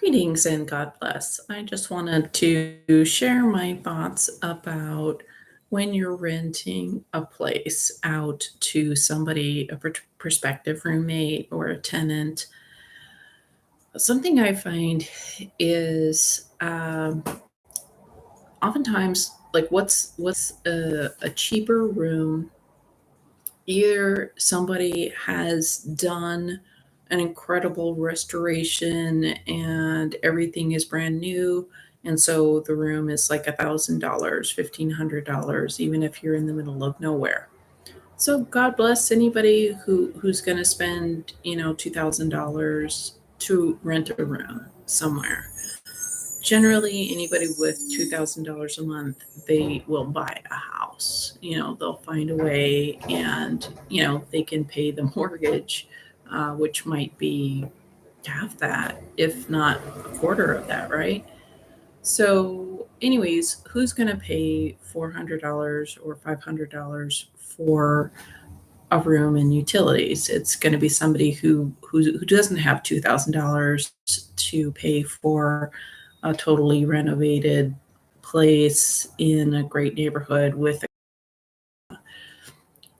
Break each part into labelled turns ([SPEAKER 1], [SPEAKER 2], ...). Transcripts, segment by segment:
[SPEAKER 1] Greetings and God bless. I just wanted to share my thoughts about when you're renting a place out to somebody, a prospective roommate or a tenant. Something I find is oftentimes like what's a cheaper room. Either somebody has done an incredible restoration and everything is brand new, and so the room is like $1,000, $1,500, even if you're in the middle of nowhere. So God bless anybody who's going to spend $2,000 to rent a room somewhere. Generally, anybody with $2,000 a month, they will buy a house. They'll find a way, and they can pay the mortgage, which might be half that, if not a quarter of that, right? So, anyways, who's going to pay $400 or $500 for a room and utilities? It's going to be somebody who doesn't have $2,000 to pay for a totally renovated place in a great neighborhood with.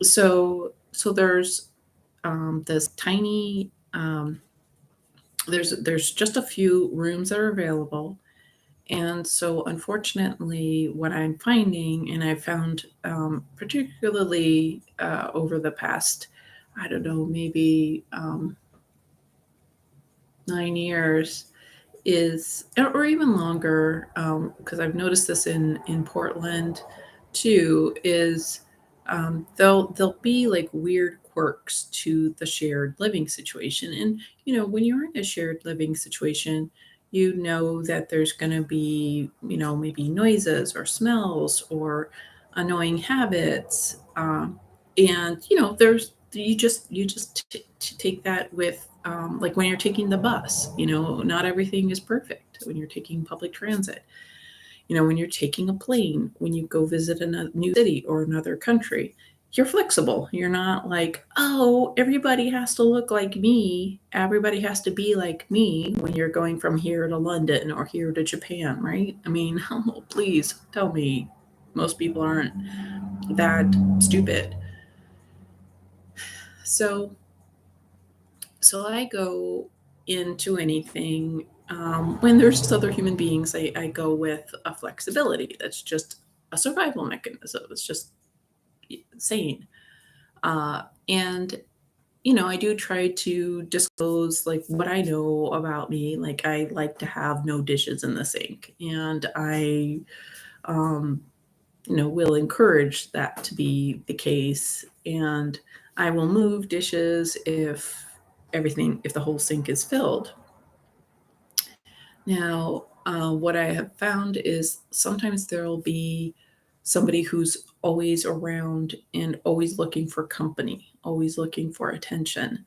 [SPEAKER 1] So there's this tiny there's just a few rooms that are available. And so, unfortunately, what I'm finding, and I found particularly over the past, I don't know, maybe 9 years, is, or even longer, because I've noticed this in Portland too, is there'll be like weird quirks to the shared living situation. And when you're in a shared living situation, that there's going to be maybe noises or smells or annoying habits, and there's you just take that with, like when you're taking the bus. Not everything is perfect when you're taking public transit. When you're taking a plane, when you go visit a new city or another country, you're flexible. You're not like, oh, everybody has to look like me. Everybody has to be like me when you're going from here to London or here to Japan, right? I mean, oh, please tell me most people aren't that stupid. So, so I go into anything, when there's just other human beings. I go with a flexibility that's just a survival mechanism. It's just sane. And I do try to disclose like what I know about me. Like I like to have no dishes in the sink, and I um, will encourage that to be the case. And I will move dishes if the whole sink is filled. Now, what I have found is sometimes there'll be somebody who's always around and always looking for company, always looking for attention.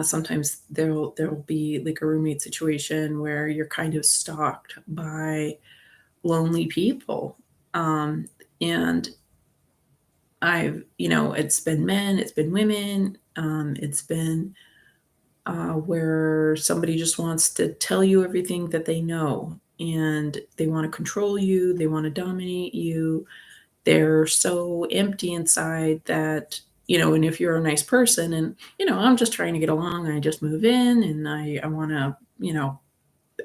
[SPEAKER 1] Sometimes there'll be like a roommate situation where you're kind of stalked by lonely people, and it's been men, it's been women, it's been where somebody just wants to tell you everything that they know, and they want to control you, they want to dominate you. They're so empty inside that, and if you're a nice person and, I'm just trying to get along, I just move in and I want to,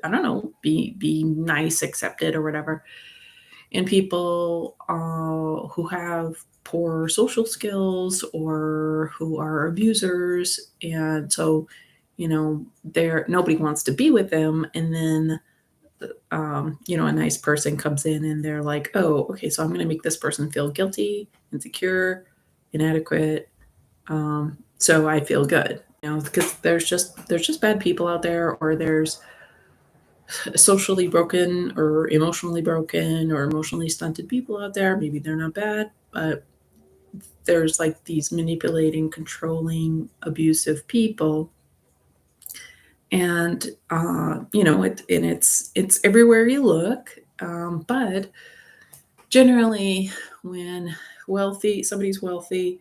[SPEAKER 1] I don't know, be nice, accepted or whatever. And people who have poor social skills or who are abusers, and so there nobody wants to be with them. And then a nice person comes in and they're like, oh, okay, so I'm going to make this person feel guilty, insecure, inadequate, so I feel good. Because there's just bad people out there, or there's socially broken or emotionally stunted people out there. Maybe they're not bad, but there's like these manipulating, controlling, abusive people. And it's everywhere you look. But generally, when somebody's wealthy,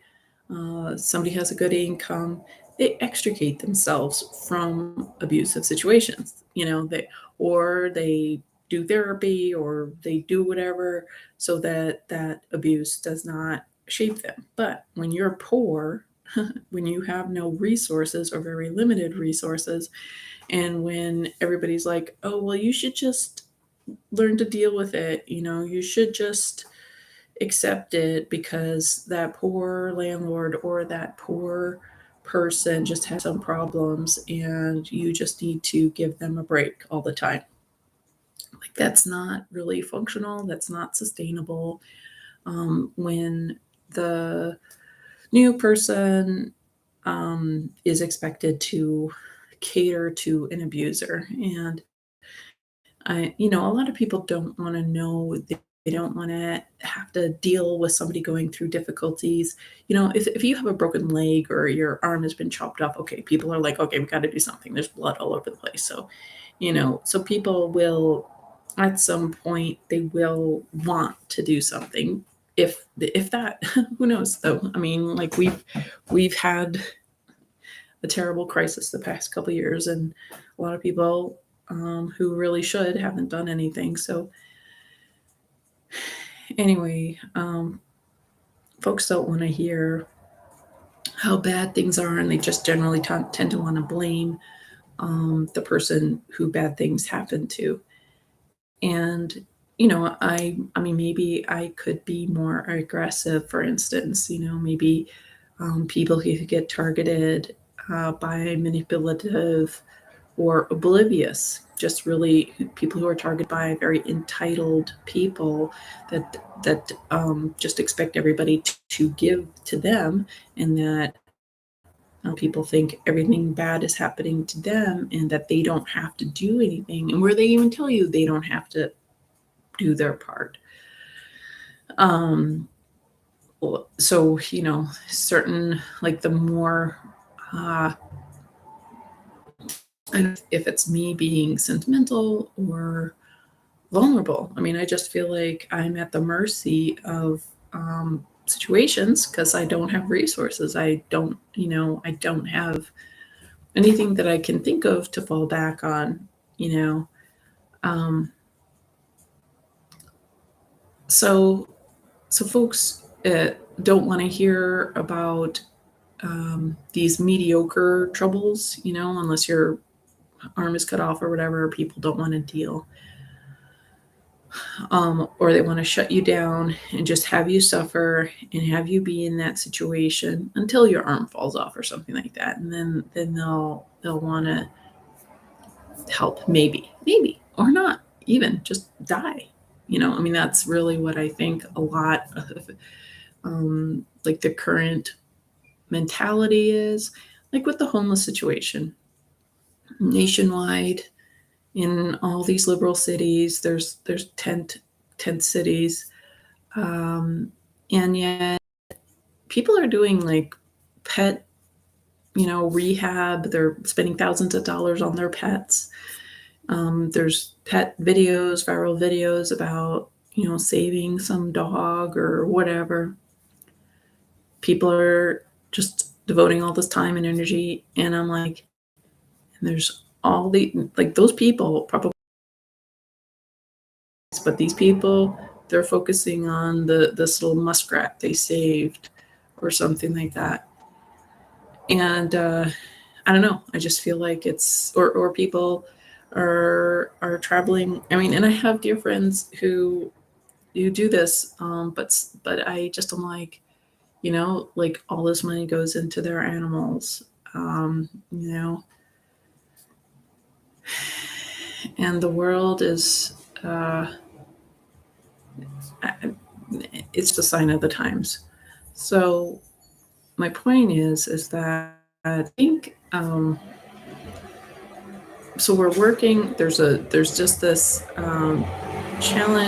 [SPEAKER 1] somebody has a good income, they extricate themselves from abusive situations. They do therapy or they do whatever so that that abuse does not shape them. But when you're poor, when you have no resources or very limited resources, and when everybody's like, "Oh, well, you should just learn to deal with it, you should just accept it because that poor landlord or that poor person just has some problems and you just need to give them a break all the time." Like, that's not really functional, that's not sustainable. When the new person is expected to cater to an abuser. And a lot of people don't want to know, they don't want to have to deal with somebody going through difficulties. If you have a broken leg or your arm has been chopped off, okay, people are like, okay, we got to do something. There's blood all over the place. So people will, at some point, they will want to do something. If that, who knows though? I mean, like we've had a terrible crisis the past couple of years, and a lot of people who really should haven't done anything. So anyway, folks don't want to hear how bad things are, and they just generally tend to want to blame the person who bad things happen to. And I mean, maybe I could be more aggressive. For instance, maybe people who get targeted by manipulative or oblivious, just really people who are targeted by very entitled people that just expect everybody to give to them, and that people think everything bad is happening to them and that they don't have to do anything, and where they even tell you they don't have to do their part. Um, so certain, like, the more if it's me being sentimental or vulnerable. I mean, I just feel like I'm at the mercy of situations because I don't have resources. I don't have anything that I can think of to fall back on. You know, um, so so folks don't want to hear about these mediocre troubles. Unless your arm is cut off or whatever, people don't want to deal. Or they want to shut you down and just have you suffer and have you be in that situation until your arm falls off or something like that, and then they'll want to help, maybe or not, even just die. I mean, that's really what I think a lot of like the current mentality is, like with the homeless situation nationwide. In all these liberal cities, there's tent cities. And yet people are doing like pet, rehab. They're spending thousands of dollars on their pets. There's pet videos, viral videos about, saving some dog or whatever. People are just devoting all this time and energy. And I'm like, and there's all like those people probably, but these people, they're focusing on this little muskrat they saved or something like that. And I don't know. I just feel like it's, or people are traveling. I mean, and I have dear friends who do this, but I just am like, like all this money goes into their animals, and the world is, it's the sign of the times. So my point is that I think, so we're working. There's just this challenge